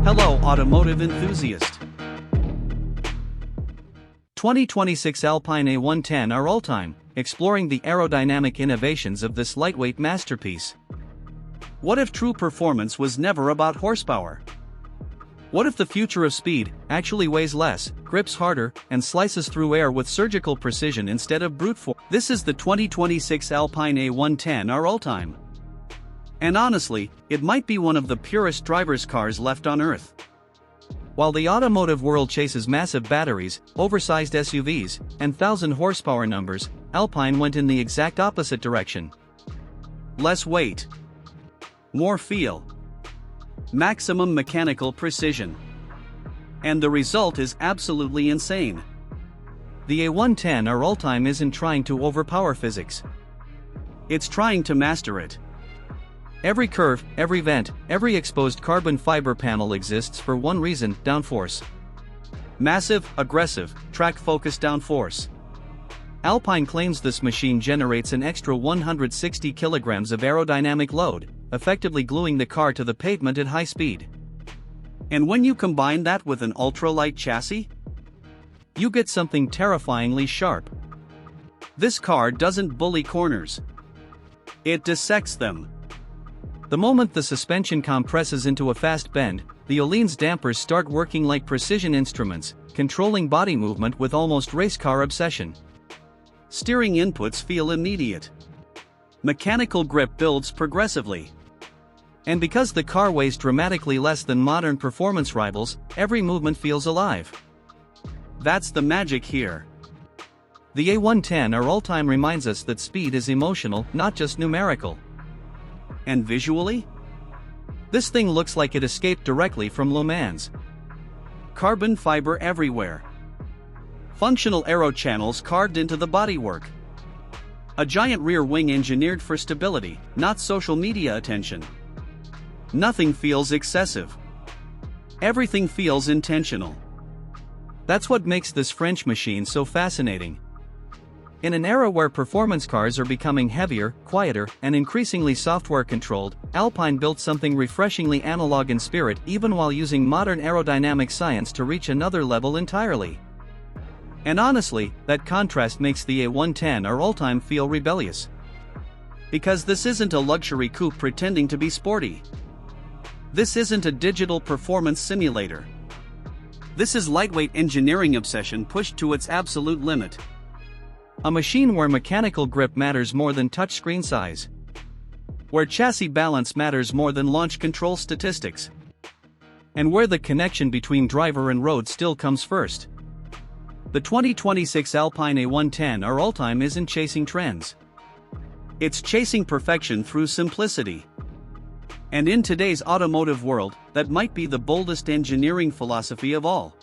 Hello, automotive enthusiast. 2026 Alpine A110 R Ultime, exploring the aerodynamic innovations of this lightweight masterpiece. What if true performance was never about horsepower? What if the future of speed actually weighs less, grips harder, and slices through air with surgical precision instead of brute force? This is the 2026 Alpine A110 R Ultime. And honestly, it might be one of the purest driver's cars left on Earth. While the automotive world chases massive batteries, oversized SUVs, and 1,000 horsepower numbers, Alpine went in the exact opposite direction. Less weight, more feel, maximum mechanical precision. And the result is absolutely insane. The A110 R Ultime isn't trying to overpower physics. It's trying to master it. Every curve, every vent, every exposed carbon fiber panel exists for one reason: downforce. Massive, aggressive, track-focused downforce. Alpine claims this machine generates an extra 160 kilograms of aerodynamic load, effectively gluing the car to the pavement at high speed. And when you combine that with an ultralight chassis, you get something terrifyingly sharp. This car doesn't bully corners. It dissects them. The moment the suspension compresses into a fast bend, the Ohlins dampers start working like precision instruments, controlling body movement with almost race car obsession. Steering inputs feel immediate. Mechanical grip builds progressively. And because the car weighs dramatically less than modern performance rivals, every movement feels alive. That's the magic here. The A110 R Ultime reminds us that speed is emotional, not just numerical. And visually? This thing looks like it escaped directly from Le Mans. Carbon fiber everywhere. Functional aero channels carved into the bodywork. A giant rear wing engineered for stability, not social media attention. Nothing feels excessive. Everything feels intentional. That's what makes this French machine so fascinating. In an era where performance cars are becoming heavier, quieter, and increasingly software-controlled, Alpine built something refreshingly analog in spirit, even while using modern aerodynamic science to reach another level entirely. And honestly, that contrast makes the A110 R Ultime feel rebellious. Because this isn't a luxury coupe pretending to be sporty. This isn't a digital performance simulator. This is lightweight engineering obsession pushed to its absolute limit. A machine where mechanical grip matters more than touchscreen size. Where chassis balance matters more than launch control statistics. And where the connection between driver and road still comes first. The 2026 Alpine A110 R Ultime isn't chasing trends. It's chasing perfection through simplicity. And in today's automotive world, that might be the boldest engineering philosophy of all.